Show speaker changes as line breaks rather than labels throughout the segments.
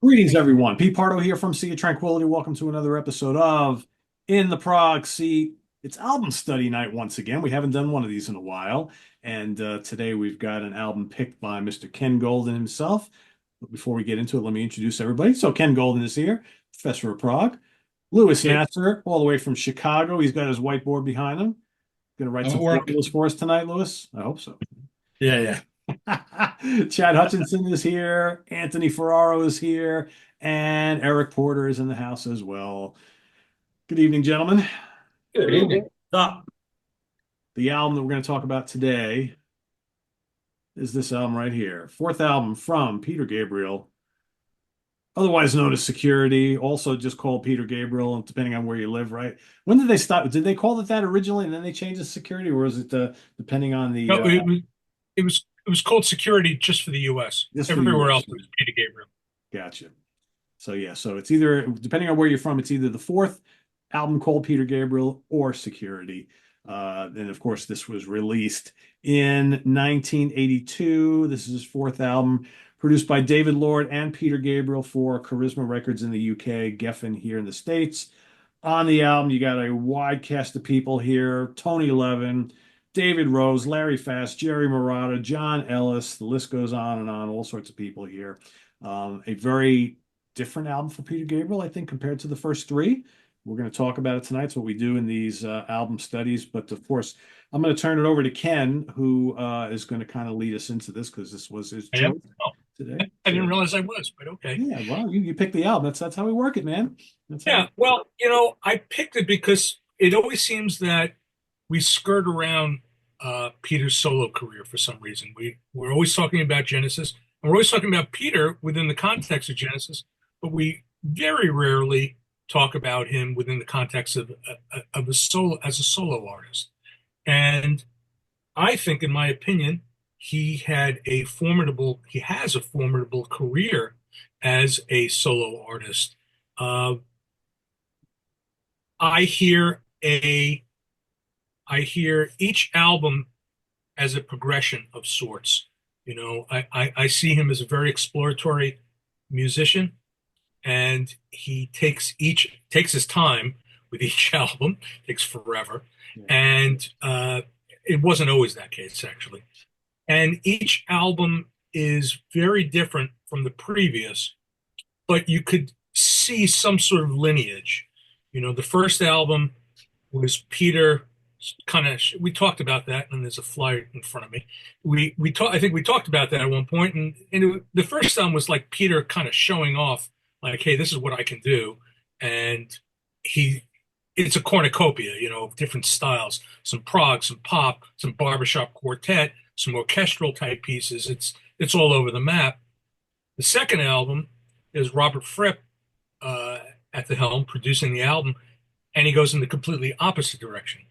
Greetings, everyone. Pete Pardo here from Sea of Tranquility. Welcome to another episode of In the Prog Seat. It's album study night once again. We haven't done one of these in a while. And today we've got an album picked by Mr. Ken Golden himself. But before we get into it, let me introduce everybody. So Ken Golden is here, professor of Prague. Lewis
Hey,
Nasser, all the way from Chicago. He's got his whiteboard behind him. Going to write
I'm
some
at work.
formulas for us tonight, Lewis? I hope so.
Yeah, yeah.
Chad Hutchinson is here. Anthony Ferraro is here. And Eric Porter is in the house as well. Good evening, gentlemen.
Good evening. Stop.
The album that we're going to talk about today is this album right here. Fourth album from Peter Gabriel, otherwise known as Security, also just called Peter Gabriel, depending on where you live, right? When did they stop? Did they call it that originally and then they changed it to Security, or was it depending on the
No, it was called security just for the U.S.
just for the
Everywhere
US?
else was Peter Gabriel.
Gotcha. So yeah, so it's either depending on where you're from, it's either the fourth album called Peter Gabriel or Security. And of course, this was released in 1982. This is his fourth album, produced by David Lord and Peter Gabriel for Charisma Records in the UK, Geffen here in the States. On the album, you got a wide cast of people here: Tony Levin, David Rose, Larry Fast, Jerry Marotta, John Ellis. The list goes on and on. All sorts of people here. A very different album for Peter Gabriel, I think, compared to the first three. We're going to talk about it tonight. It's what we do in these album studies. But of course, I'm going to turn it over to Ken, who is going to kind of lead us into this because this was his
I am.
choice
Oh,
today.
I
So
didn't realize I was, but okay.
yeah, well, you pick the album. That's how we work it, man. That's how we.
Yeah. Well, I picked it because it always seems that we skirt around Peter's solo career for some reason. We're always talking about Genesis, and we're always talking about Peter within the context of Genesis, but we very rarely talk about him within the context of a solo as a solo artist. And I think, in my opinion, he has a formidable career as a solo artist. Uh, I hear a, I hear each album as a progression of sorts. I see him as a very exploratory musician, and he takes his time with each album, takes forever,
Yeah.
and it wasn't always that case actually. And each album is very different from the previous, but you could see some sort of lineage. The first album was Peter kind of. We talked about that, and there's a flyer in front of me. We talked. I think we talked about that at one point, the first album was like Peter kind of showing off, like, "Hey, this is what I can do," and he. It's a cornucopia, of different styles, some prog, some pop, some barbershop quartet, some orchestral type pieces. It's all over the map. The second album is Robert Fripp uh, at the helm producing the album, and he goes in the completely opposite direction.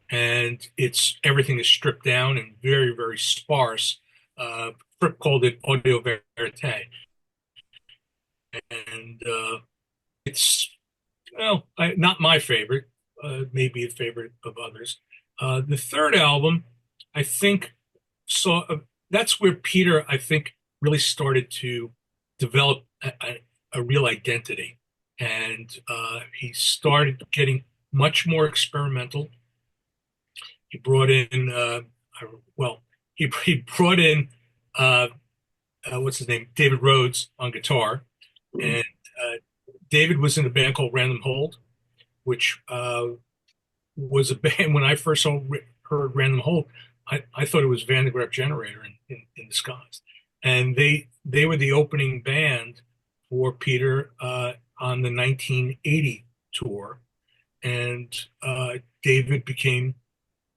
And it's everything is stripped down and very, very sparse. Fripp called it audio verite, and it's not my favorite, maybe a favorite of others. The third album, I think, saw that's where Peter, I think, really started to develop a real identity, and he started getting much more experimental. He brought in, well, he brought in what's his name, David Rhodes on guitar, and uh, David was in a band called Random Hold, which was a band when I first heard Random Hold. I thought it was Van de Graaff Generator in disguise, and they were the opening band for Peter on the 1980 tour, and David became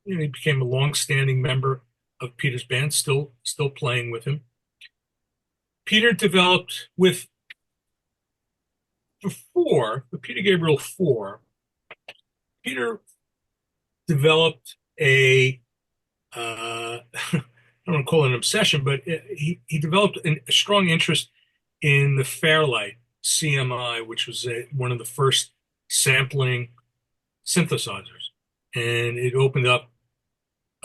he became a long-standing member of Peter's band, still playing with him. Peter developed with Peter Gabriel 4. Peter developed I don't want to call it an obsession, but he developed a strong interest in the Fairlight CMI, which was one of the first sampling synthesizers, and it opened up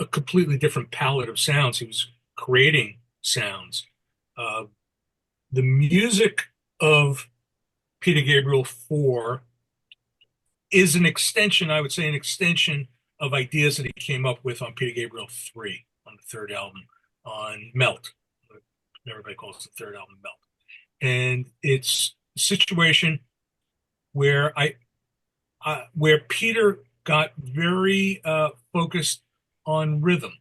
a completely different palette of sounds. He was creating sounds. Uh, the music of Peter Gabriel 4 is an extension, I would say, an extension of ideas that he came up with on Peter Gabriel 3 on the third album, on Melt. Everybody calls the third album Melt. And it's a situation where where Peter got very focused on rhythm.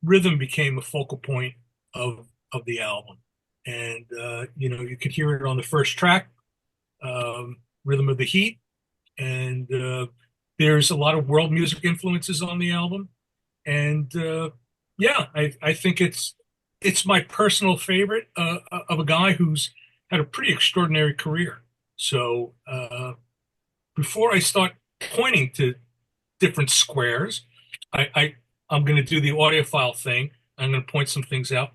Rhythm became a focal point of the album, and you could hear it on the first track, "Rhythm of the Heat," and there's a lot of world music influences on the album, and yeah, I think it's my personal favorite of a guy who's had a pretty extraordinary career. So before I start pointing to different squares, I'm going to do the audiophile thing. I'm going to point some things out.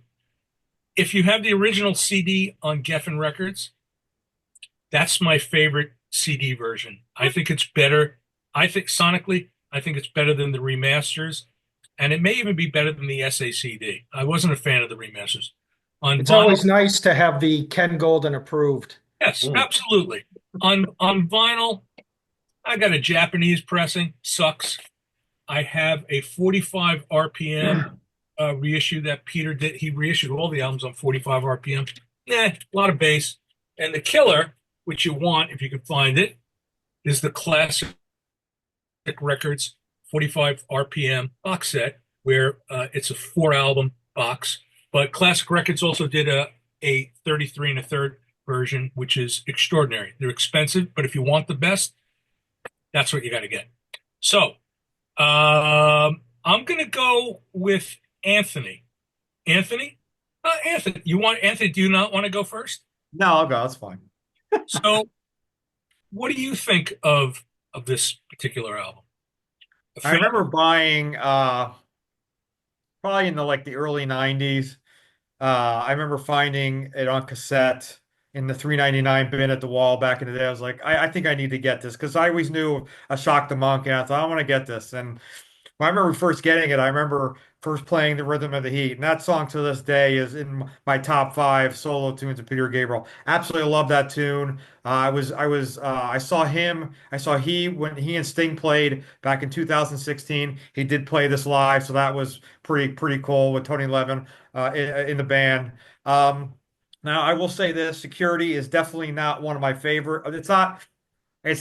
If you have the original CD on Geffen Records, that's my favorite CD version. I think it's better. I think sonically, I think it's better than the remasters, and it may even be better than the SACD. I wasn't a fan of the remasters. On
It's
vinyl,
always nice to have the Ken Golden approved.
yes,
Mm.
absolutely. On vinyl, I got a Japanese pressing, sucks. I have a 45 RPM reissue that Peter did. He reissued all the albums on 45 RPM. A lot of bass. And the killer, which you want if you can find it, is the classic records 45 RPM box set, where it's a 4 album box. But Classic Records also did a 33 and a third version, which is extraordinary. They're expensive, but if you want the best, that's what you got to get. So I'm going to go with Anthony. Anthony? Anthony, you want Anthony? Do you not want to go first?
No, I'll go. That's fine.
So, what do you think of this particular album? A
I
fan?
remember buying probably in the early 90s. I remember finding it on cassette in the 3.99 bin at the wall back in the day. I was like, I think I need to get this because I always knew a Shock the Monk, and I thought I want to get this. And I remember first getting it. I remember first playing the Rhythm of the Heat, and that song to this day is in my top five solo tunes of Peter Gabriel. Absolutely love that tune. I saw him. I saw he when he and Sting played back in 2016. He did play this live, so that was pretty cool with Tony Levin in the band. Um, Now I will say this: Security is definitely not one of my favorite. It's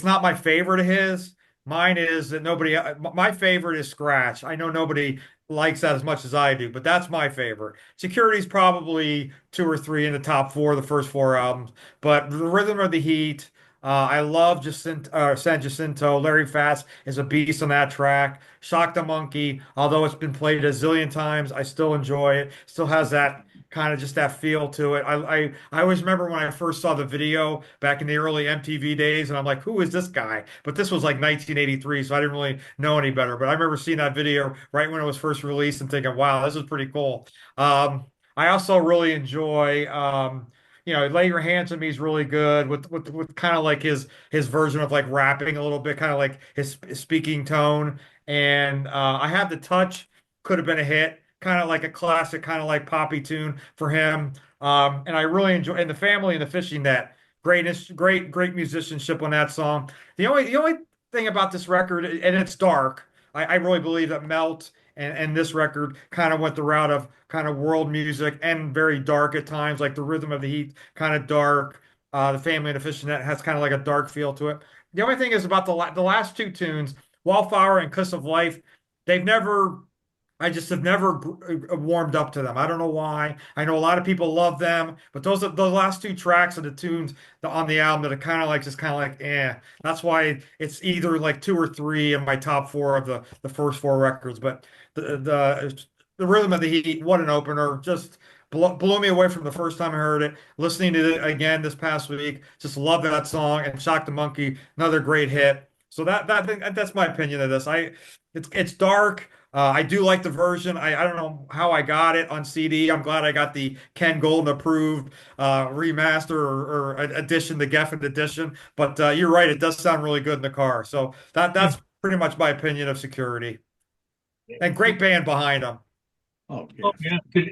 not my favorite of his. Mine is that nobody, my favorite is Scratch. I know nobody likes that as much as I do, but that's my favorite. Security's probably two or three in the top four of the first four albums. But The Rhythm of the Heat, I love San Jacinto. Larry Fast is a beast on that track. Shock the Monkey, although it's been played a zillion times, I still enjoy it. Still has that kind of just that feel to it. I always remember when I first saw the video back in the early MTV days, and I'm like, who is this guy? But this was like 1983, so I didn't really know any better. But I remember seeing that video right when it was first released and thinking, wow, this is pretty cool. I also really enjoy Lay Your Hands on Me is really good with kind of like his version of like rapping a little bit, kind of like his speaking tone. And I Have the Touch could have been a hit, kind of like a classic, kind of like poppy tune for him. And I really enjoy and the family and the fishing net. Great musicianship on that song. The only thing about this record, and it's dark. I really believe that Melt and this record kind of went the route of kind of world music and very dark at times, like the Rhythm of the Heat, kind of dark. The family and the fishing net has kind of like a dark feel to it. The only thing is about the last two tunes, Wallflower and Kiss of Life. They've never I just have never warmed up to them. I don't know why. I know a lot of people love them, but those are the last two tracks of the tunes on the album that are kind of like just kind of like eh. That's why it's either like two or three in my top four of the first four records. But the Rhythm of the Heat, what an opener! Just blew me away from the first time I heard it. Listening to it again this past week, just love that song. And Shock the Monkey, another great hit. So that's my opinion of this. It's dark. I do like the version. I don't know how I got it on CD. I'm glad I got the Ken Golden approved remaster or edition, the Geffen edition. But you're right, it does sound really good in the car. So that's pretty much my opinion of Security. And great band behind them.
Oh,
Oh
yes.
yeah.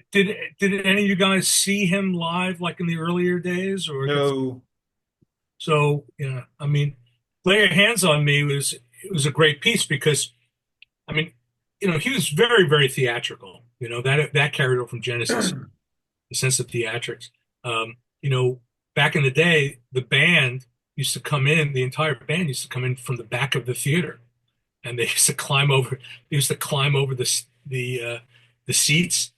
Did any of you guys see him live like in the earlier days, or get
No,
So, yeah, I mean, Lay Your Hands on Me was a great piece because, I mean, he was very, very theatrical. That carried over from Genesis, the sense of theatrics. Um, you know, back in the day, the entire band used to come in from the back of the theater, and they used to climb over the seats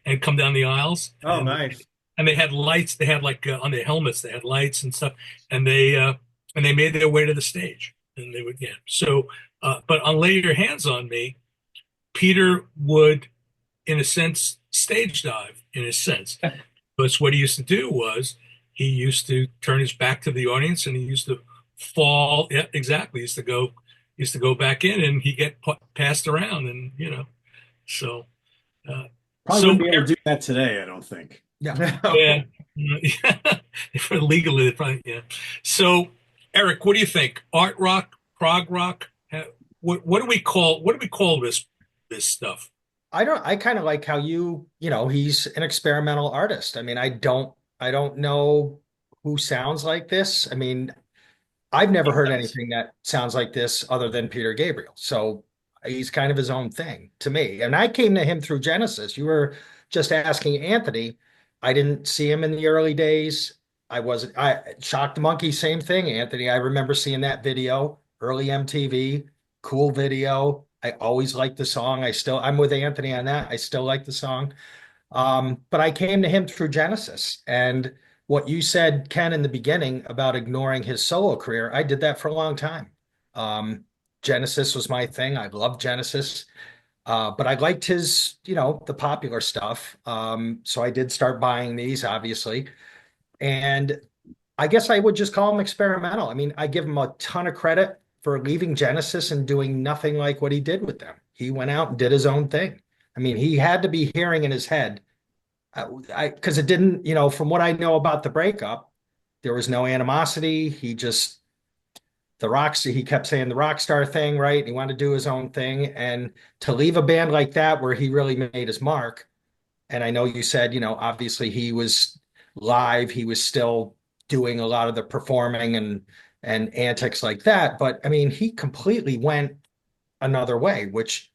and come down the aisles,
Oh, nice.
and they had lights. They had like on their helmets, they had lights and stuff, and they made their way to the stage, and they would, yeah. So, but on Lay Your Hands on Me, Peter would, in a sense, stage dive, in a sense. But what he used to do was he used to turn his back to the audience and he used to fall. Yeah, exactly. He used to go back in and he get passed around, and so uh,
Probably
so
wouldn't be able to do that today, I don't think.
Yeah.
yeah, yeah. For legally, they probably, yeah. So, Eric, what do you think? Art rock, prog rock? What do we call this stuff?
I kind of like how he's an experimental artist. I mean, I don't know who sounds like this. I mean, I've never heard
Yes.
anything that sounds like this other than Peter Gabriel. So he's kind of his own thing to me. And I came to him through Genesis. You were just asking Anthony. I didn't see him in the early days. I Shock the Monkey, same thing, Anthony. I remember seeing that video, early MTV, cool video. I always liked the song. I'm with Anthony on that. I still like the song. But I came to him through Genesis. And what you said, Ken, in the beginning about ignoring his solo career, I did that for a long time. Um, Genesis was my thing. I loved Genesis. But I liked his, the popular stuff. So I did start buying these, obviously. And I guess I would just call him experimental. I mean, I give him a ton of credit for leaving Genesis and doing nothing like what he did with them. He went out and did his own thing. I mean, he had to be hearing in his head because it didn't, from what I know about the breakup, there was no animosity. He kept saying the rock star thing, right? He wanted to do his own thing. And to leave a band like that where he really made his mark, and I know you said, obviously he was live, he was still doing a lot of the performing and antics like that. But I mean, he completely went another way, which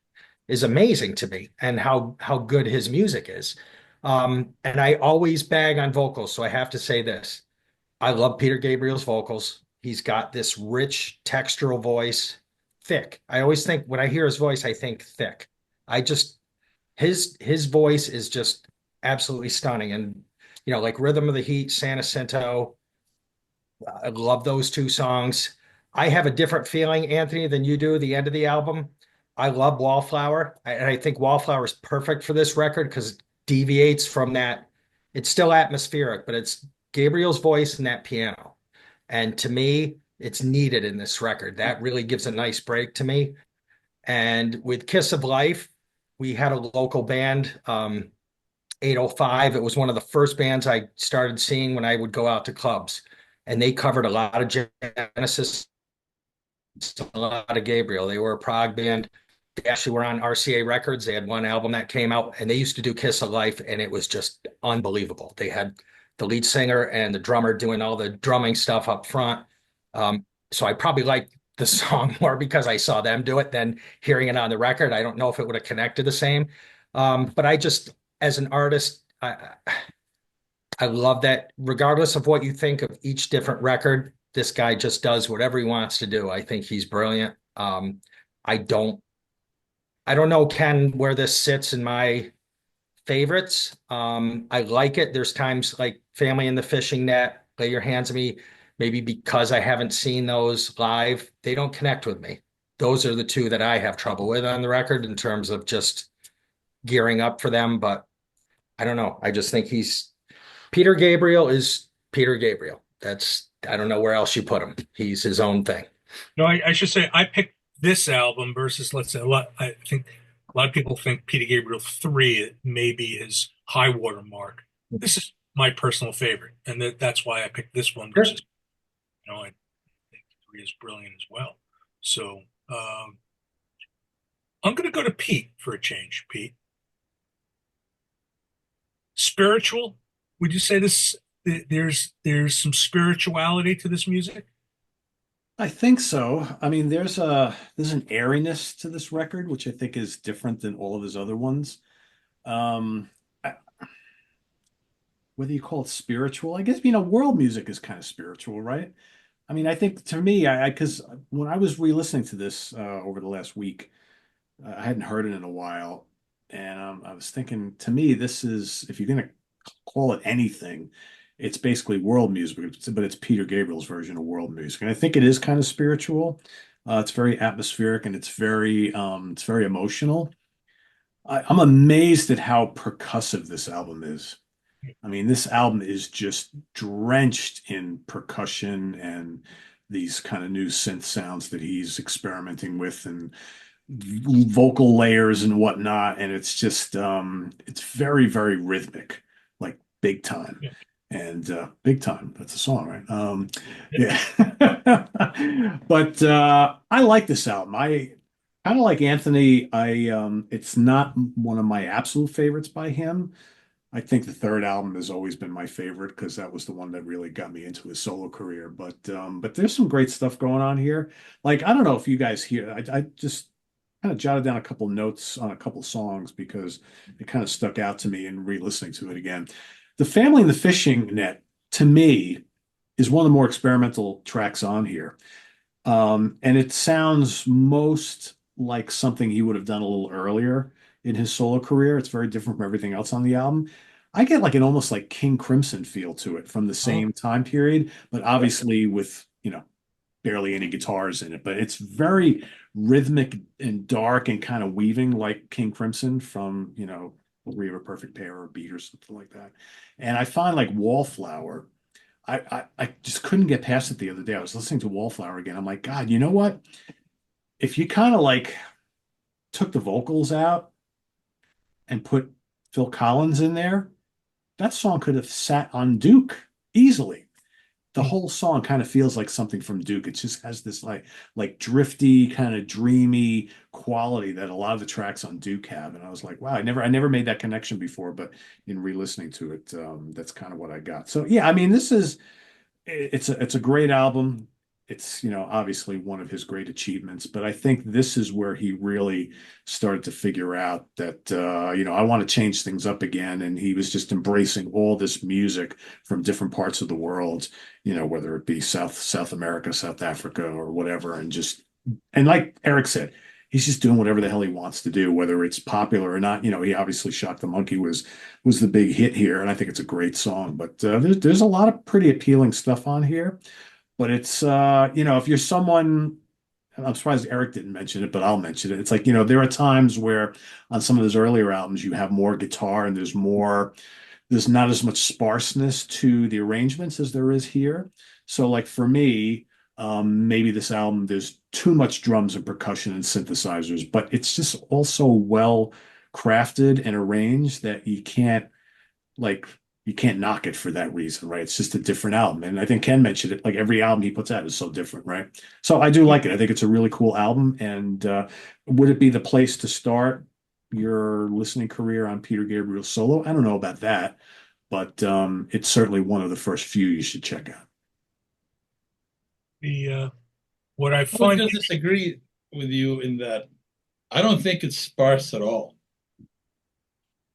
is amazing to me, and how good his music is. And I always bag on vocals, so I have to say this. I love Peter Gabriel's vocals. He's got this rich textural voice, thick. I always think when I hear his voice, I think thick. I just his voice is just absolutely stunning. And like Rhythm of the Heat, San Jacinto, I love those two songs. I have a different feeling, Anthony, than you do. The end of the album, I love Wallflower, and I think Wallflower is perfect for this record because it deviates from that. It's still atmospheric, but it's Gabriel's voice and that piano. And to me, it's needed in this record. That really gives a nice break to me. And with Kiss of Life, we had a local band, 805. It was one of the first bands I started seeing when I would go out to clubs. And they covered a lot of Genesis, a lot of Gabriel. They were a prog band. They actually were on RCA Records. They had one album that came out, and they used to do Kiss of Life, and it was just unbelievable. They had the lead singer and the drummer doing all the drumming stuff up front. So I probably like the song more because I saw them do it than hearing it on the record. I don't know if it would have connected the same. But I just, as an artist, I love that regardless of what you think of each different record, this guy just does whatever he wants to do. I think he's brilliant. I don't I don't know, Ken, where this sits in my favorites. I like it. There's times like Family in the Fishing Net, Lay Your Hands on Me, maybe because I haven't seen those live, they don't connect with me. Those are the two that I have trouble with on the record in terms of just gearing up for them. But I don't know. I just think Peter Gabriel is Peter Gabriel. I don't know where else you put him. He's his own thing.
No, I should say I picked this album versus, let's say, I think a lot of people think Peter Gabriel 3 may be his high water mark. This is my personal favorite, and that's why I picked this one
Sure.
versus, I think 3 is brilliant as well. So I'm going to go to Pete for a change. Pete, spiritual. Would you say this there's some spirituality to this music?
I think so. I mean, there's an airiness to this record, which I think is different than all of his other ones. Um, I- Whether you call it spiritual, I guess, world music is kind of spiritual, right? I mean, I think to me, because when I was re-listening to this over the last week, I hadn't heard it in a while, and I was thinking, to me, this is, if you're gonna call it anything, it's basically world music, but it's Peter Gabriel's version of world music, and I think it is kind of spiritual. It's very atmospheric and it's very emotional. I'm amazed at how percussive this album is. I mean, this album is just drenched in percussion and these kind of new synth sounds that he's experimenting with and vocal layers and whatnot. And it's just, it's very, very rhythmic, like big time.
Yeah.
And big time, that's a song, right?
Yeah.
Yeah. But I like this album. I kind of like Anthony. It's not one of my absolute favorites by him. I think the third album has always been my favorite because that was the one that really got me into his solo career. But there's some great stuff going on here. Like, I don't know if you guys hear, I just kind of jotted down a couple notes on a couple songs because it kind of stuck out to me in re-listening to it again. The Family and the Fishing Net, to me, is one of the more experimental tracks on here. And it sounds most like something he would have done a little earlier in his solo career. It's very different from everything else on the album. I get like an almost like King Crimson feel to it from the
Oh,
same time period, but obviously with, barely any guitars in it. But it's very rhythmic and dark and kind of weaving like King Crimson from, We Have a Perfect Pair or Beat or something like that. And I find like Wallflower. I just couldn't get past it the other day. I was listening to Wallflower again. I'm like, God, you know what? If you kind of like took the vocals out and put Phil Collins in there, that song could have sat on Duke easily. The
hmm.
whole song kind of feels like something from Duke. It just has this like drifty, kind of dreamy quality that a lot of the tracks on Duke have. And I was like, wow, I never made that connection before, but in re-listening to it, that's kind of what I got. So yeah, I mean, it's a great album. It's, obviously one of his great achievements, but I think this is where he really started to figure out that, I want to change things up again. And he was just embracing all this music from different parts of the world, whether it be South America, South Africa, or whatever. And like Eric said, he's just doing whatever the hell he wants to do, whether it's popular or not. He obviously Shock the Monkey was the big hit here, and I think it's a great song. But there's a lot of pretty appealing stuff on here. But it's if you're someone, I'm surprised Eric didn't mention it, but I'll mention it. It's like, there are times where on some of those earlier albums you have more guitar and there's not as much sparseness to the arrangements as there is here. So like for me, maybe this album, there's too much drums and percussion and synthesizers, but it's just also well crafted and arranged that like you can't knock it for that reason, right? It's just a different album. And I think Ken mentioned it, like every album he puts out is so different, right? So I do
Yeah.
like it. I think it's a really cool album. And would it be the place to start your listening career on Peter Gabriel solo? I don't know about that, but it's certainly one of the first few you should check out.
The what I
I was
find
going to disagree with you in that I don't think it's sparse at all.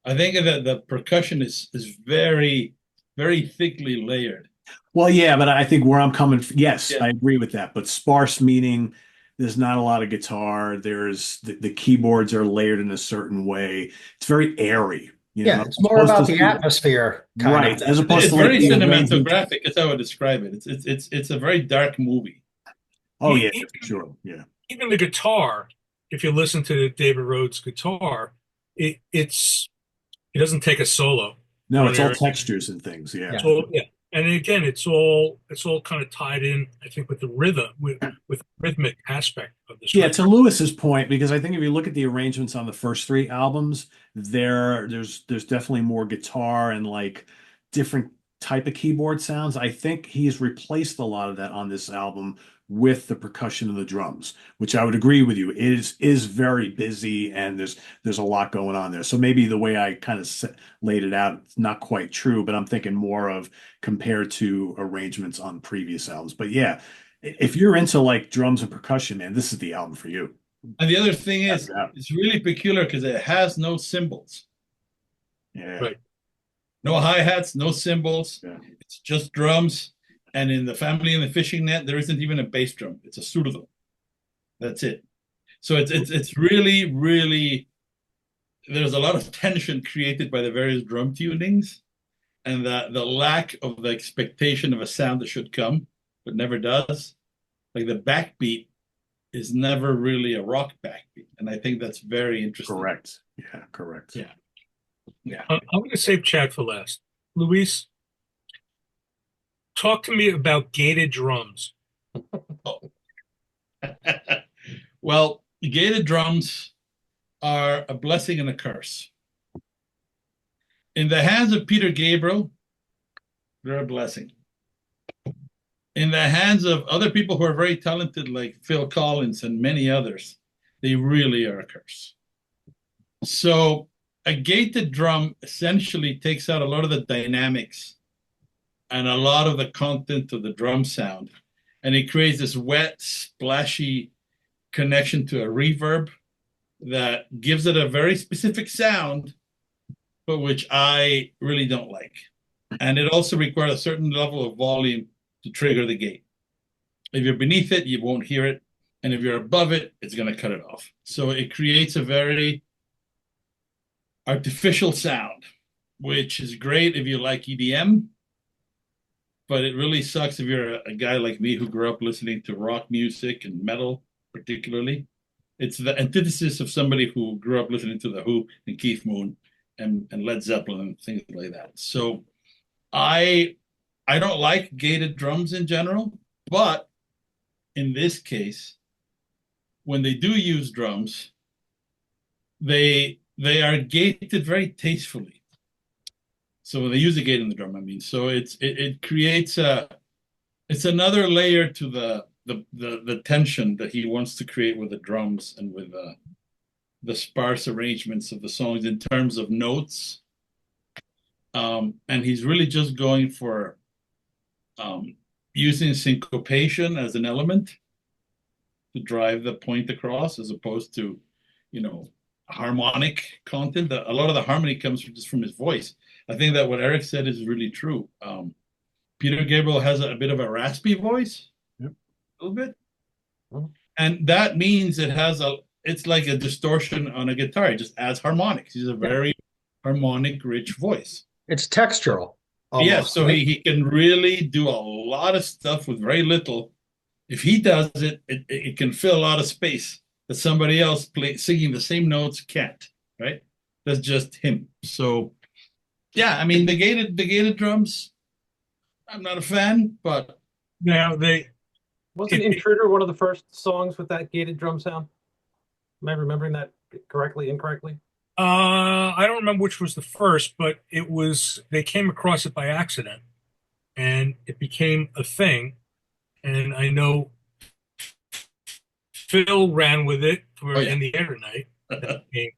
I think that the percussion is very, very thickly layered.
Well, yeah, but I think where I'm coming from, yes,
Yeah,
I agree with that. But sparse meaning there's not a lot of guitar. There's the keyboards are layered in a certain way. It's very airy,
Yeah, it's
as
more
opposed
about
to
the atmosphere kind of
right, as
thing.
opposed
it's
to like
very
the arrangement.
cinematographic. That's how I would describe it. It's a very dark movie.
Oh
e-
yeah,
e-
for sure. Yeah.
even the guitar, if you listen to David Rhodes' guitar, he doesn't take a solo
No,
on
it's all
there.
textures and things. Yeah.
Yeah.
So yeah, and again, it's all kind of tied in, I think, with the rhythm, with the rhythmic aspect of this
Yeah, to
record.
Lewis's point, because I think if you look at the arrangements on the first three albums, there's definitely more guitar and like different type of keyboard sounds. I think he's replaced a lot of that on this album with the percussion and the drums, which I would agree with you is very busy, and there's a lot going on there. So maybe the way I kind of laid it out, it's not quite true, but I'm thinking more of compared to arrangements on previous albums. But yeah, if you're into like drums and percussion, man, this is the album for you.
And the other thing
Without a
is,
doubt.
it's really peculiar because it has no cymbals,
Yeah.
Right.
no hi-hats, no cymbals.
Yeah.
It's just drums. And in the Family and the Fishing Net, there isn't even a bass drum. It's a surdo. That's it. So it's really, really, there's a lot of tension created by the various drum tunings, and the lack of the expectation of a sound that should come, but never does. Like the backbeat is never really a rock backbeat. And I think that's very interesting.
Correct. Yeah, correct.
Yeah. Yeah.
I'm going to save Chad for last. Luis, talk to me about gated drums.
Well, gated drums are a blessing and a curse. In the hands of Peter Gabriel, they're a blessing. In the hands of other people who are very talented, like Phil Collins and many others, they really are a curse. So a gated drum essentially takes out a lot of the dynamics and a lot of the content of the drum sound, and it creates this wet, splashy connection to a reverb that gives it a very specific sound, but which I really don't like. And it also requires a certain level of volume to trigger the gate. If you're beneath it, you won't hear it. And if you're above it, it's going to cut it off. So it creates a very artificial sound, which is great if you like EDM, but it really sucks if you're a guy like me who grew up listening to rock music and metal, particularly. It's the antithesis of somebody who grew up listening to The Who and Keith Moon and Led Zeppelin and things like that. So I don't like gated drums in general, but in this case, when they do use drums, they are gated very tastefully. So when they use a gate in the drum, I mean, so it creates it's another layer to the tension that he wants to create with the drums and with the sparse arrangements of the songs in terms of notes. And he's really just going for using syncopation as an element to drive the point across, as opposed to, harmonic content. A lot of the harmony comes just from his voice. I think that what Eric said is really true. Peter Gabriel has a bit of a raspy voice,
Yep.
A little bit, and that means it's like a distortion on a guitar. It just adds harmonics. He's a very harmonic, rich voice.
It's textural.
Yeah,
Almost,
so
right?
he can really do a lot of stuff with very little. If he does it can fill a lot of space that somebody else singing the same notes can't, right? That's just him. So yeah, I mean the gated drums, I'm not a fan, but
Now,
Wasn't Intruder one of the first songs with that gated drum sound? Am I remembering that correctly, incorrectly?
I don't remember which was the first, but they came across it by accident and it became a thing. And I know Phil ran with it for In the Air Tonight. That became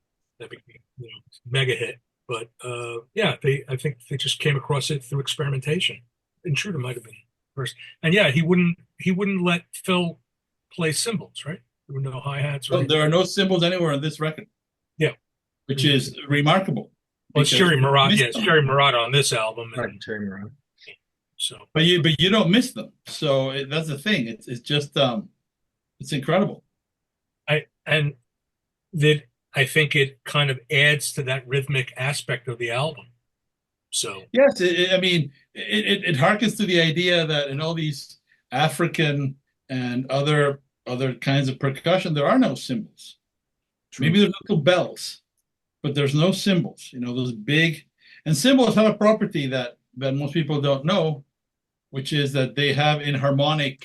mega hit. But yeah, I think they just came across it through experimentation. Intruder might have been first. And yeah, he wouldn't let Phil play cymbals, right? There were no hi-hats.
there are no cymbals anywhere on this record.
Yeah.
Which is remarkable.
Well, it's Jerry Marotta. Yeah, it's
Them.
Jerry Marotta on this album.
Right, Jerry Moran.
So,
But you don't miss them. So that's the thing. It's just it's incredible.
I think it kind of adds to that rhythmic aspect of the album. So
Yes, I mean it harkens to the idea that in all these African and other kinds of percussion, there are no cymbals. Maybe there's little bells, but there's no cymbals. Those big, and cymbals have a property that most people don't know, which is that they have inharmonic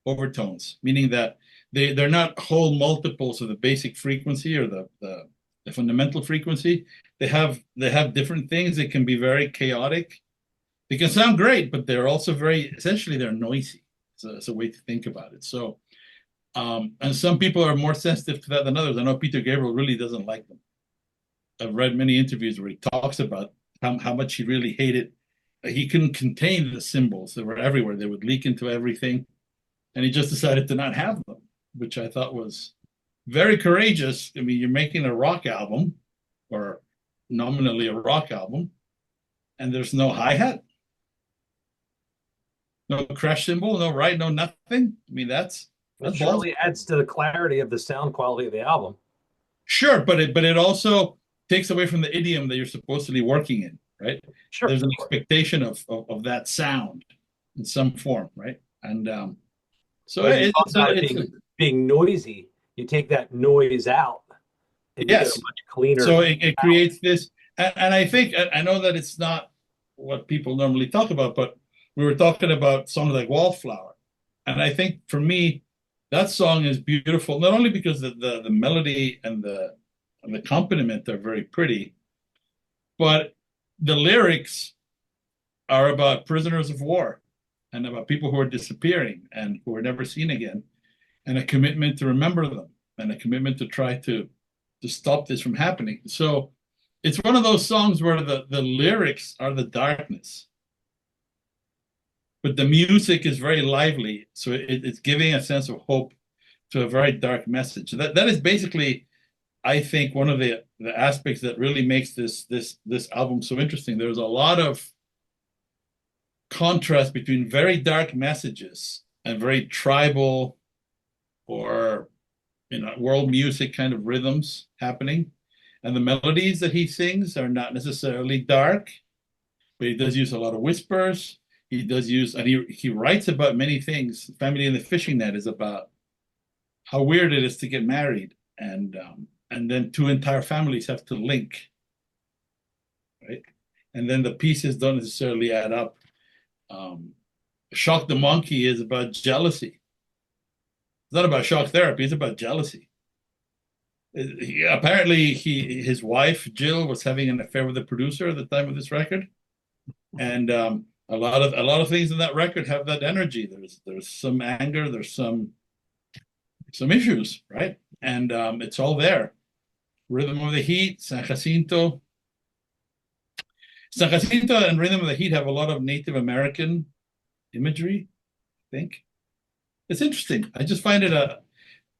overtones, meaning that they're not whole multiples of the basic frequency or the fundamental frequency. They have different things. They can be very chaotic, They can sound great, but they're also essentially they're noisy. It's a way to think about it. So, and some people are more sensitive to that than others. I know Peter Gabriel really doesn't like them. I've read many interviews where he talks about how much he really hated. He couldn't contain the cymbals. They were everywhere. They would leak into everything. And he just decided to not have them, which I thought was very courageous. I mean, you're making a rock album, or nominally a rock album, and there's no hi-hat, no crash cymbal, no ride, no nothing. I mean,
It
that's
surely adds to the clarity of the sound quality of the album.
sure, but it also takes away from the idiom that you're supposed to be working in, right?
Sure.
There's an expectation of that sound in some form, right? And so
But you
it's
talk about it being noisy. You take that noise out, and you get
yes.
a much cleaner.
So it creates this, and I think I know that it's not what people normally talk about, but we were talking about songs like Wallflower, and I think for me, that song is beautiful not only because the melody and the accompaniment are very pretty, but the lyrics are about prisoners of war and about people who are disappearing and who are never seen again, and a commitment to remember them and a commitment to try to stop this from happening. So it's one of those songs where the lyrics are the darkness, but the music is very lively. So it's giving a sense of hope to a very dark message. That is basically, I think, one of the aspects that really makes this album so interesting. There's a lot of contrast between very dark messages and very tribal or world music kind of rhythms happening. And the melodies that he sings are not necessarily dark, but he does use a lot of whispers. He does use, and he writes about many things. Family in the Fishing Net is about how weird it is to get married, and then two entire families have to link, right? And then the pieces don't necessarily add up. Shock the Monkey is about jealousy. It's not about shock therapy. It's about jealousy. Apparently, his wife Jill was having an affair with the producer at the time of this record, and a lot of things in that record have that energy. There's some anger. There's some issues, right? And it's all there. Rhythm of the Heat, San Jacinto. San Jacinto and Rhythm of the Heat have a lot of Native American imagery, I think. It's interesting. I just find it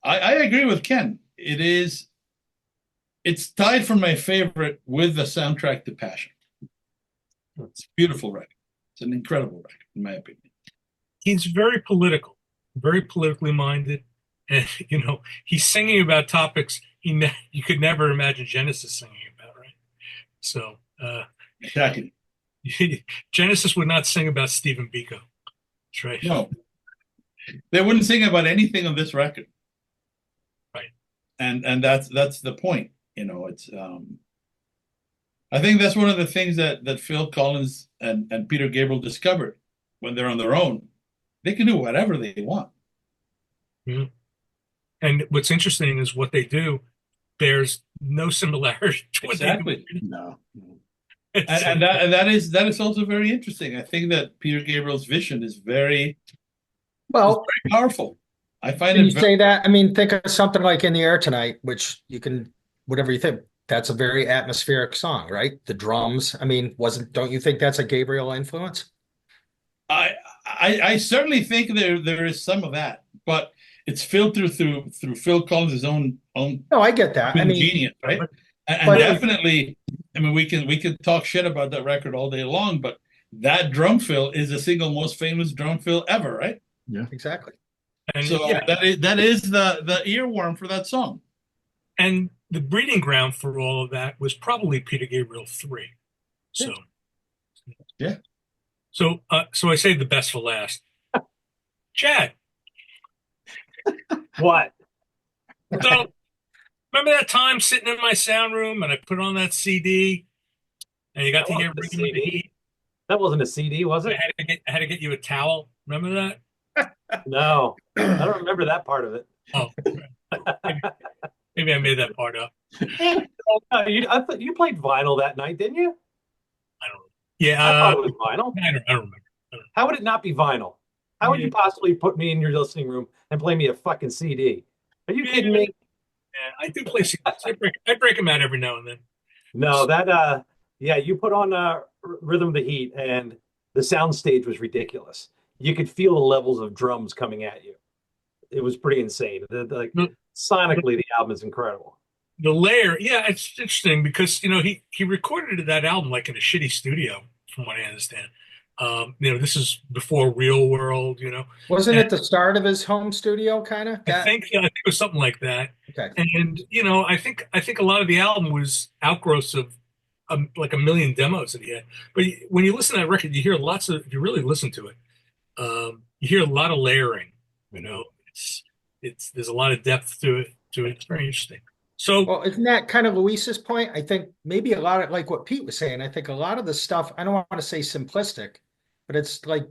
I agree with Ken. It's tied for my favorite with the soundtrack to Passion. It's a beautiful record. It's an incredible record, in my opinion.
He's very political, very politically minded. And, he's singing about topics you could never imagine Genesis singing about, right? So,
Exactly.
Genesis would not sing about Stephen Biko. That's right.
No. They wouldn't sing about anything on this record.
Right.
And that's the point. It's I think that's one of the things that Phil Collins and Peter Gabriel discovered when they're on their own. They can do whatever they want.
Mm-hmm. And what's interesting is what they do bears no similarity to what
Exactly.
they do.
No.
And that is also very interesting. I think that Peter Gabriel's vision is very powerful. I find
Can
it
you say that? I mean, think of something like In the Air Tonight, which you can, whatever you think, that's a very atmospheric song, right? The drums. I mean, don't you think that's a Gabriel influence?
I certainly think there is some of that, but it's filtered through Phil Collins' own.
No, I get that. I mean,
genius, right? And definitely, I mean, we can talk shit about that record all day long, but that drum fill is the single most famous drum fill ever, right?
Yeah,
exactly.
And
so that is the earworm for that song.
And the breeding ground for all of that was probably Peter Gabriel 3. So,
yeah.
So I saved the best for last. Chad.
What?
So, remember that time sitting in my sound room and I put on that CD and you got to hear Rhythm of the Heat?
That wasn't a CD, was it?
I had to get you a towel. Remember that?
No, I don't remember that part of it.
Oh, maybe I made that part up.
I thought you played vinyl that night, didn't you?
I don't know. Yeah,
I thought it was vinyl.
I don't remember.
How would it not be vinyl? How would
Yeah,
you possibly put me in your listening room and play me a fucking CD? Are you
yeah,
kidding me?
yeah. I do play CDs. I break them out every now and then.
No, that yeah, you put on Rhythm of the Heat and the sound stage was ridiculous. You could feel the levels of drums coming at you. It was pretty insane. Like
The,
sonically, the album is incredible.
the layer, yeah, it's interesting because he recorded that album like in a shitty studio, from what I understand. This is before Real World,
Wasn't
and
it the start of his home studio, kind of?
I think it was something like that.
Okay.
And I think a lot of the album was outgrowths of like a million demos that he had. But when you listen to that record, you hear lots of. If you really listen to it, you hear a lot of layering. You know, it's there's a lot of depth to it. It's very interesting. So
Well, isn't that kind of Luis's point? I think maybe a lot of like what Pete was saying. I think a lot of the stuff, I don't want to say simplistic, but it's like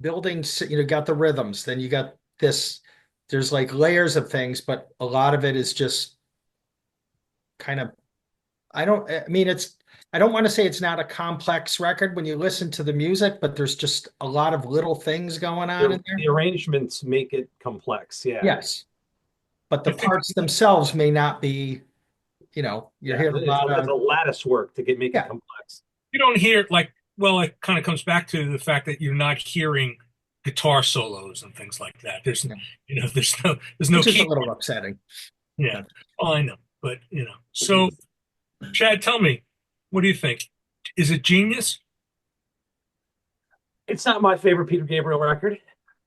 building, got the rhythms, then you got this, there's like layers of things, but a lot of it is just kind of, I mean, I don't want to say it's not a complex record when you listen to the music, but there's just a lot of little things going on in
The
there.
arrangements make it complex. Yeah.
Yes. But the
I think
parts themselves may not be, you're
Yeah.
hearing a lot
It's
of,
a lattice work to make it
yeah.
complex.
you don't hear like well, it kind of comes back to the fact that you're not hearing guitar solos and things like that.
Yeah.
There's no
Which is a
key.
little upsetting.
Yeah, well, I know, but So, Chad, tell me, what do you think? Is it genius?
It's not my favorite Peter Gabriel record.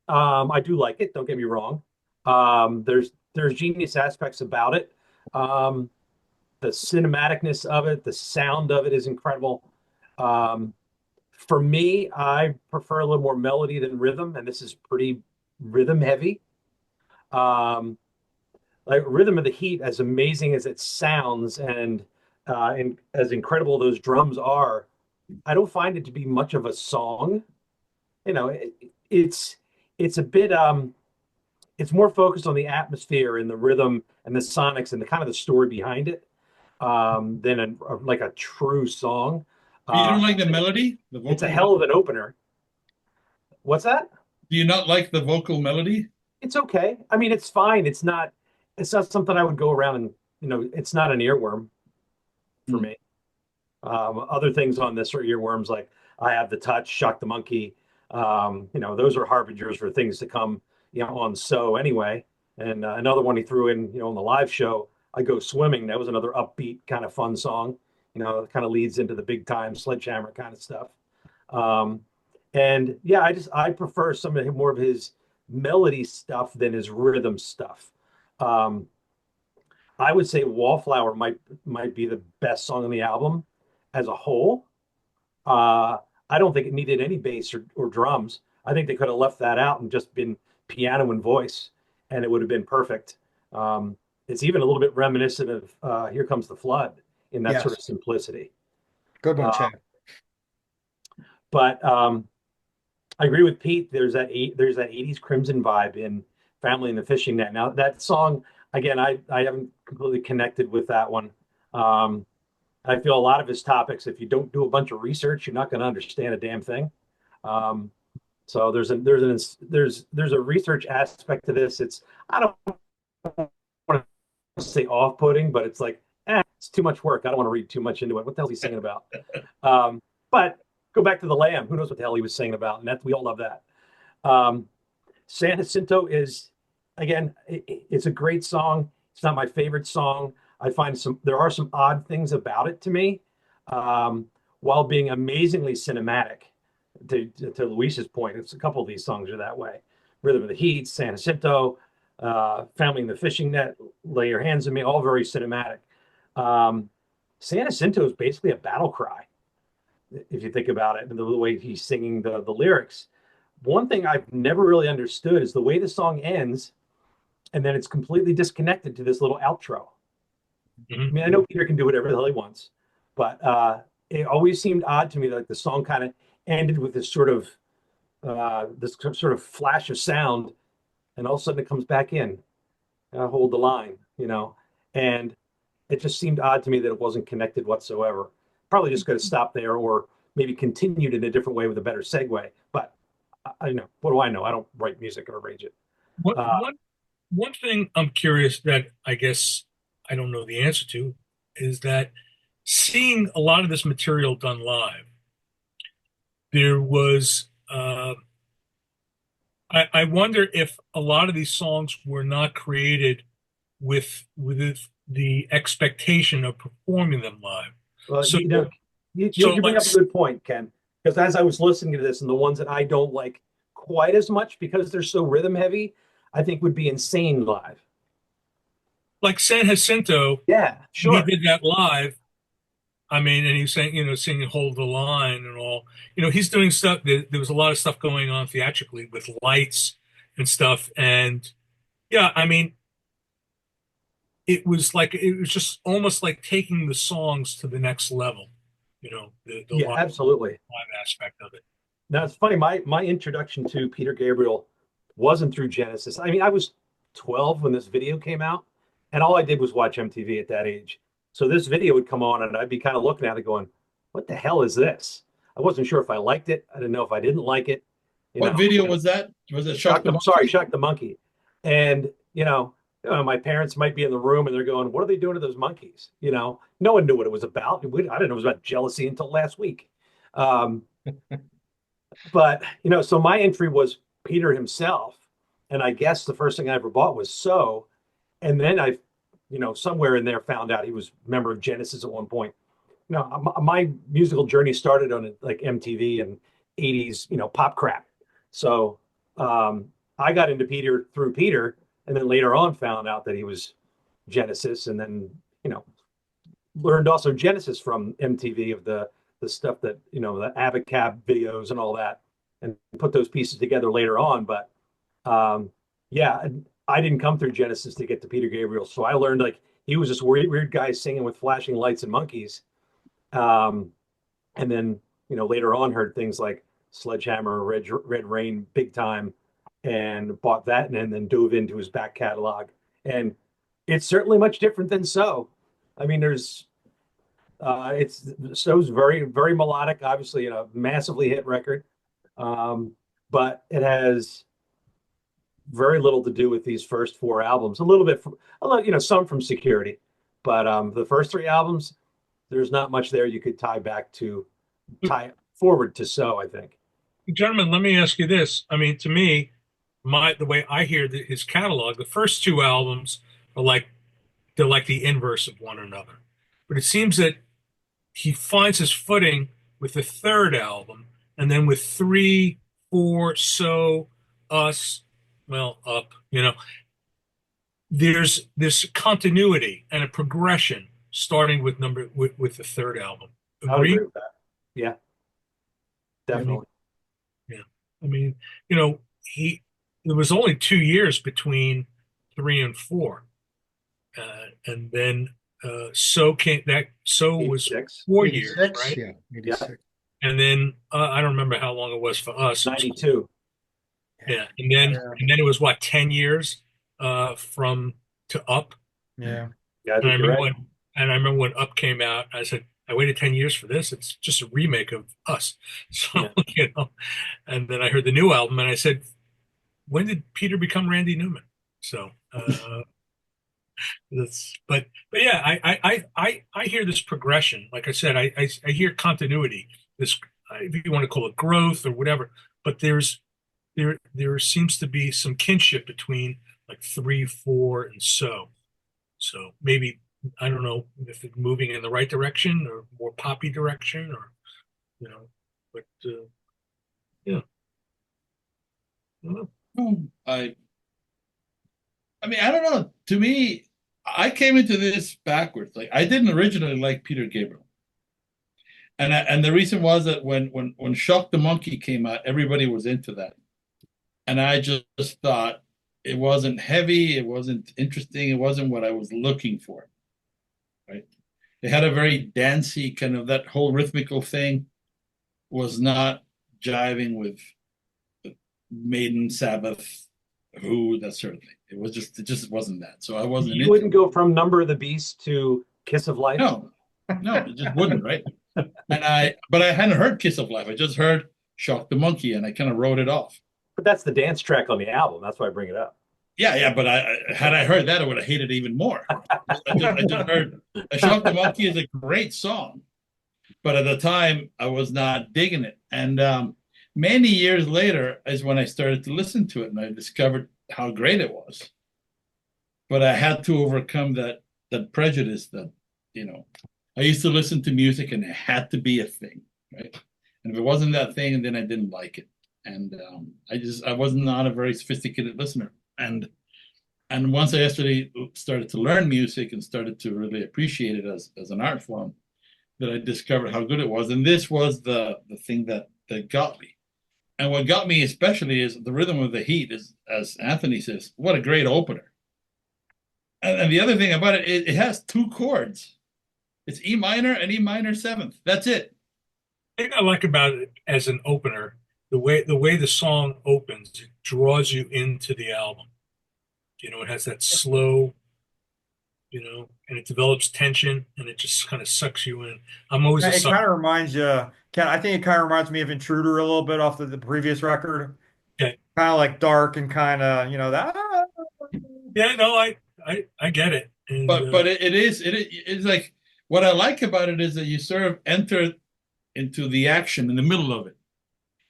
I do like it. Don't get me wrong. There's genius aspects about it. Um, the cinematicness of it, the sound of it is incredible. Um, for me, I prefer a little more melody than rhythm, and this is pretty rhythm heavy. Um, like Rhythm of the Heat, as amazing as it sounds and as incredible those drums are, I don't find it to be much of a song. You know, it's it's a bit it's more focused on the atmosphere and the rhythm and the sonics and the kind of the story behind it than like a true song.
You
Uh,
don't like the melody, the
it's a
vocal
hell of
melody?
an opener. What's that?
Do you not like the vocal melody?
It's okay. I mean, it's fine. It's not something I would go around and it's not an earworm for
Hmm.
me. Other things on this are earworms, like I Have the Touch, Shock the Monkey. Those are harbingers for things to come, on So anyway. And another one he threw in, on the live show, I Go Swimming. That was another upbeat kind of fun song. It kind of leads into the big time sledgehammer kind of stuff. Um, and yeah, I prefer some of more of his melody stuff than his rhythm stuff. Um, I would say Wallflower might be the best song on the album as a whole. Uh, I don't think it needed any bass or drums. I think they could have left that out and just been piano and voice, and it would have been perfect. It's even a little bit reminiscent of Here Comes the Flood in that sort
Yes.
of simplicity.
Good one,
Uh,
Chad.
but I agree with Pete. There's that 80s Crimson vibe in Family and the Fishing Net. Now that song, again, I haven't completely connected with that one. Um, I feel a lot of his topics, if you don't do a bunch of research, you're not going to understand a damn thing. Um, so there's a research aspect to this. I don't want to say off-putting, but it's like, it's too much work. I don't want to read too much into it. What the hell is he singing about? But go back to the Lamb. Who knows what the hell he was singing about? And we all love that. Um, San Jacinto is, again, it's a great song. It's not my favorite song. I find there are some odd things about it to me, um, while being amazingly cinematic. To Luis's point, it's a couple of these songs are that way. Rhythm of the Heat, San Jacinto, Family in the Fishing Net, Lay Your Hands on Me, all very cinematic. Um, San Jacinto is basically a battle cry, if you think about it, and the way he's singing the lyrics. One thing I've never really understood is the way the song ends, and then it's completely disconnected to this little outro. I
Mhm.
mean, I know Peter can do whatever the hell he wants, but it always seemed odd to me that the song kind of ended with this sort of flash of sound, and all of a sudden it comes back in. And I hold the line, and it just seemed odd to me that it wasn't connected whatsoever. Probably just going to stop there, or maybe continued in a different way with a better segue. But I know, what do I know? I don't write music or arrange it.
What
Uh,
one thing I'm curious that I guess I don't know the answer to is that seeing a lot of this material done live, there was I wonder if a lot of these songs were not created with the expectation of performing them live.
well,
So
you
so
bring
like
up a good point, Ken, because as I was listening to this, and the ones that I don't like quite as much because they're so rhythm heavy, I think would be insane live.
like San Jacinto,
Yeah,
when he
sure.
did that live. I mean, and he's saying, singing "Hold the Line" and all. He's doing stuff. There was a lot of stuff going on theatrically with lights and stuff. And yeah, I mean, it was just almost like taking the songs to the next level. The
Yeah,
live
absolutely.
aspect of it.
Now it's funny. My introduction to Peter Gabriel wasn't through Genesis. I mean, I was 12 when this video came out, and all I did was watch MTV at that age. So this video would come on, and I'd be kind of looking at it, going, "What the hell is this?" I wasn't sure if I liked it. I didn't know if I didn't like it. You
What
know,
video was that? Was it Shock the
I'm sorry,
Monkey?
Shock the Monkey. And, my parents might be in the room and they're going, "What are they doing to those monkeys?" No one knew what it was about. I didn't know it was about jealousy until last week. Um, but, so my entry was Peter himself. And I guess the first thing I ever bought was So. And then somewhere in there found out he was a member of Genesis at one point. My musical journey started on like MTV and 80s, pop crap. So I got into Peter through Peter, and then later on found out that he was Genesis, and then learned also Genesis from MTV of the stuff that the Avocab videos and all that, and put those pieces together later on. But yeah, I didn't come through Genesis to get to Peter Gabriel, so I learned like he was this weird guy singing with flashing lights and monkeys. Um, and then later on heard things like Sledgehammer, Red Rain, Big Time, and bought that and then dove into his back catalog. And it's certainly much different than So. I mean, it's So's very melodic, obviously, massively hit record, um, but it has very little to do with these first four albums. A little bit, some from Security, but the first three albums, there's not much there you could tie forward to So, I think.
Gentlemen, let me ask you this. I mean, to me, the way I hear his catalog, the first two albums are like they're like the inverse of one another. But it seems that he finds his footing with the third album, and then with three, four, So, Us, well, Up, there's this continuity and a progression starting with the third album.
I would
Agree?
agree with that. Yeah, definitely.
Yeah. I mean, he there was only 2 years between three and four. And then So was
86,
4 years,
86,
right?
yeah,
yeah,
86.
And then I don't remember how long it was for us. It was,
92.
yeah. And then it was what, 10 years from to Up.
Yeah.
Yeah, I
And I
think you're
remember
right.
when Up came out, I said, I waited 10 years for this. It's just a remake of Us. So,
Yeah.
and then I heard the new album and I said, when did Peter become Randy Newman? So, but yeah, I hear this progression. Like I said, I hear continuity. This, if you want to call it growth or whatever, but there seems to be some kinship between like three, four, and So. So maybe I don't know if it's moving in the right direction or more poppy direction, or but yeah, I don't know.
I I mean, I don't know. To me, I came into this backwards. Like I didn't originally like Peter Gabriel. And the reason was that when Shock the Monkey came out, everybody was into that. And I just thought it wasn't heavy, it wasn't interesting, it wasn't what I was looking for. Right? It had a very dancey kind of that whole rhythmical thing was not jiving with Maiden, Sabbath, Who, that sort of thing. It just wasn't that. So I wasn't
You
into
wouldn't
it.
go from Number of the Beast to Kiss of Life.
No, no, it just wouldn't, right? But I hadn't heard Kiss of Life. I just heard Shock the Monkey, and I kind of wrote it off.
But that's the dance track on the album. That's why I bring it up.
Yeah, yeah, but had I heard that, I would have hated it even more. I just heard Shock the Monkey is a great song, but at the time I was not digging it. And many years later is when I started to listen to it, and I discovered how great it was. But I had to overcome that prejudice that, you know, I used to listen to music and it had to be a thing, right? And if it wasn't that thing, then I didn't like it. And I was not a very sophisticated listener. And once I actually started to learn music and started to really appreciate it as an art form, that I discovered how good it was. And this was the thing that got me. And what got me especially is the rhythm of the heat is, as Anthony says, what a great opener. And the other thing about it, it has two chords. It's E minor and E minor seventh. That's it.
Thing I like about it as an opener, the way the song opens, it draws you into the album. You know, it has that slow, and it develops tension and it just kind of sucks you in. I'm always a
It kind
sucker.
of reminds you, I think it kind of reminds me of Intruder a little bit off the previous record.
Okay.
Kind of like dark and kind of, that.
Yeah, no, I get it. And
But it's like what I like about it is that you sort of enter into the action in the middle of it.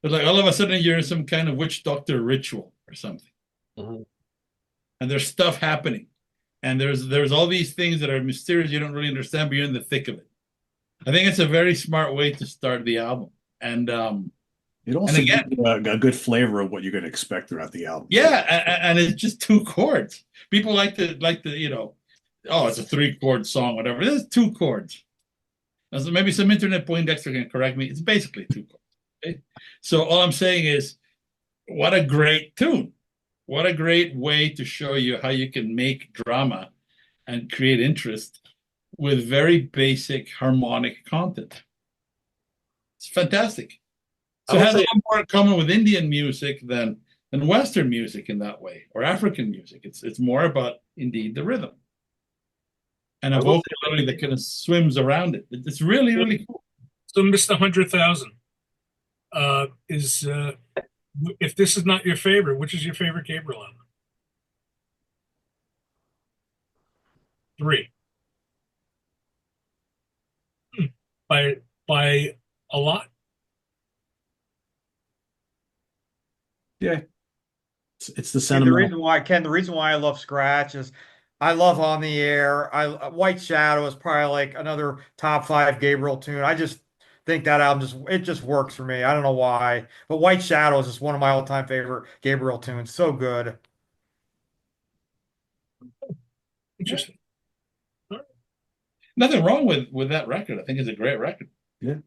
It's like all of a sudden you're in some kind of witch doctor ritual or something.
Mhm.
And there's stuff happening. And there's all these things that are mysterious you don't really understand, but you're in the thick of it. I think it's a very smart way to start the album. And
It also gives you a good flavor of what you're going to expect throughout the album.
yeah, and it's just two chords. People like to oh, it's a 3-chord song, whatever. There's 2 chords. So maybe some internet Poindexter can correct me. It's basically 2 chords. Okay? So all I'm saying is, what a great tune. What a great way to show you how you can make drama and create interest with very basic harmonic content. It's fantastic. So it has a lot more in common with Indian music than Western music in that way, or African music. It's more about indeed the rhythm and a vocabulary that kind of swims around it. It's really, really cool.
so Mr. 100,000 is if this is not your favorite, which is your favorite Gabriel album? 3. By a lot.
Yeah. It's the
The
sentiment.
reason why, Ken, the reason why I love Scratch is I love On the Air. White Shadow is probably like another top 5 Gabriel tune. I just think that album just works for me. I don't know why, but White Shadow is just one of my all-time favorite Gabriel tunes. So good.
Interesting.
Nothing wrong with that record. I think it's a great record.
Yeah.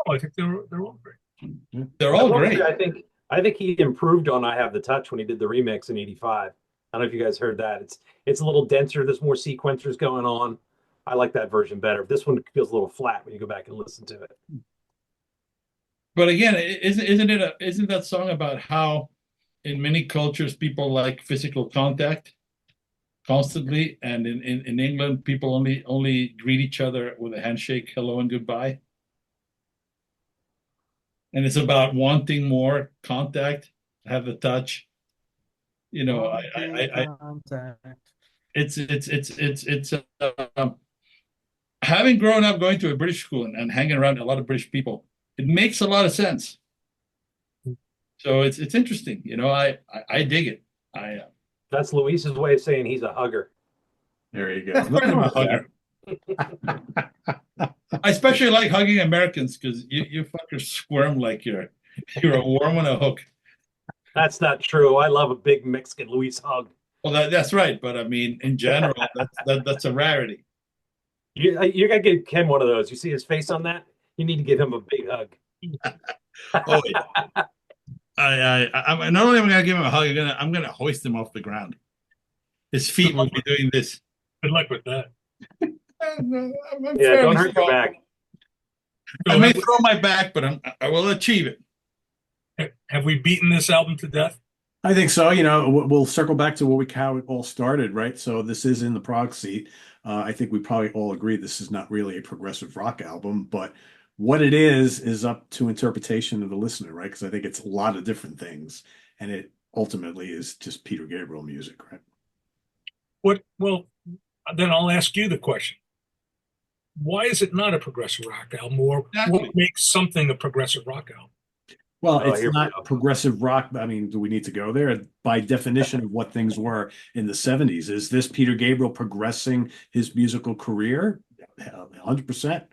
Oh, I think they're all great.
They're all great.
I think he improved on "I Have the Touch" when he did the remix in '85. I don't know if you guys heard that. It's a little denser. There's more sequencers going on. I like that version better. This one feels a little flat when you go back and listen to it.
But again, isn't that song about how in many cultures people like physical contact constantly, and in England people only greet each other with a handshake, hello and goodbye. And it's about wanting more contact, have the touch. You know, it's having grown up going to a British school and hanging around a lot of British people, it makes a lot of sense. So it's interesting. You know, I dig it.
That's Luis's way of saying he's a hugger.
There you go.
I'm a hugger. I especially like hugging Americans because you fuckers squirm like you're a worm on a hook.
That's not true. I love a big Mexican Luis hug.
Well, that's right, but I mean, in general, that's a rarity.
You gotta give Ken one of those. You see his face on that? You need to give him a big hug.
Oh yeah. I'm not only am I gonna give him a hug, I'm gonna hoist him off the ground. His feet will be doing this.
Good luck with that.
Yeah, don't hurt your back.
I may throw my back, but I will achieve it.
Have we beaten this album to death?
I think so. You know, we'll circle back to how it all started, right? So this is In the Prog Seat. I think we probably all agree this is not really a progressive rock album, but what it is up to interpretation of the listener, right? Because I think it's a lot of different things, and it ultimately is just Peter Gabriel music, right?
Well, then I'll ask you the question. Why is it not a progressive rock album, or what
Exactly.
makes something a progressive rock album?
Well,
Oh,
it's
here we
not
go.
progressive rock. I mean, do we need to go there? By definition of what things were in the 70s, is this Peter Gabriel progressing his musical career? 100%.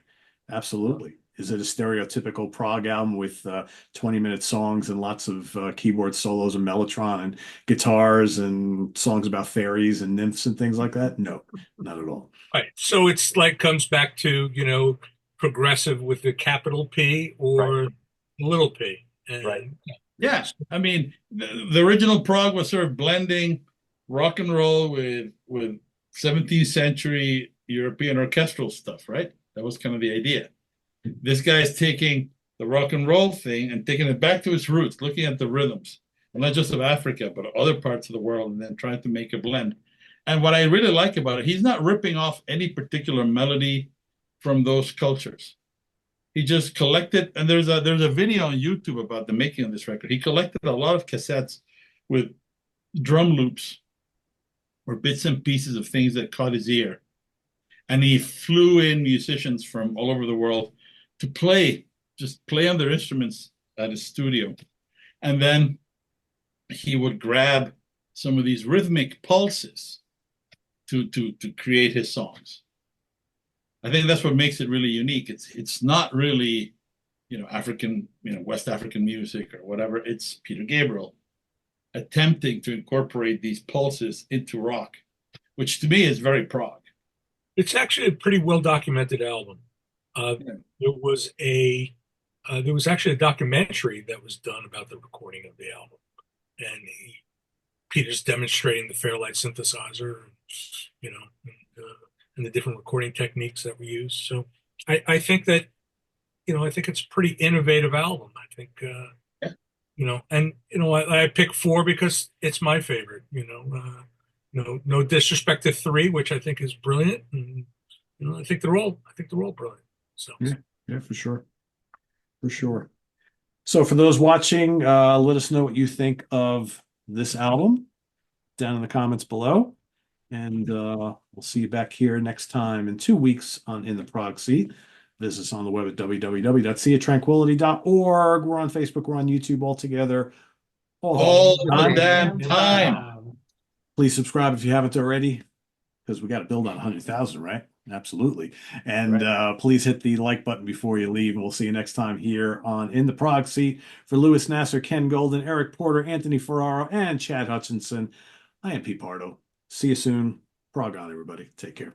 Absolutely. Is it a stereotypical prog album with 20-minute songs and lots of keyboard solos and mellotron and guitars and songs about fairies and nymphs and things like that? No, not at all.
Right. So it's like comes back to, progressive with the capital P
Right.
or little p.
Right.
And
Yeah, I mean, the original prog was sort of blending rock and roll with 17th century European orchestral stuff, right? That was kind of the idea. This guy's taking the rock and roll thing and taking it back to its roots, looking at the rhythms, and not just of Africa, but other parts of the world, and then trying to make a blend. And what I really like about it, he's not ripping off any particular melody from those cultures. He just collected, and there's a video on YouTube about the making of this record. He collected a lot of cassettes with drum loops or bits and pieces of things that caught his ear, and he flew in musicians from all over the world to just play on their instruments at his studio, and then he would grab some of these rhythmic pulses to create his songs. I think that's what makes it really unique. It's not really, African, West African music or whatever. It's Peter Gabriel attempting to incorporate these pulses into rock, which to me is very prog.
it's actually a pretty well documented album. Uh,
Yeah.
there was actually a documentary that was done about the recording of the album, and Peter's demonstrating the Fairlight synthesizer, you know, and the different recording techniques that we use. So I think that, I think it's a pretty innovative album. I think,
Yeah.
and I pick four because it's my favorite. No disrespect to three, which I think is brilliant, and I think they're all brilliant. So
Yeah, yeah, for sure. For sure. So for those watching, let us know what you think of this album down in the comments below. And we'll see you back here next time in 2 weeks on In the Prog Seat. Visit us on the web at www.seatranquility.org. We're on Facebook, we're on YouTube all together.
All
the
the
time.
damn time.
Please subscribe if you haven't already, because we got to build on 100,000, right? Absolutely. And please hit the like button before you leave. And we'll see you next time here on In the Prog Seat. For Louis Nasser, Ken Golden, Eric Porter, Anthony Ferraro, and Chad Hutchinson, I am Pete Pardo. See you soon. Prog on, everybody. Take care.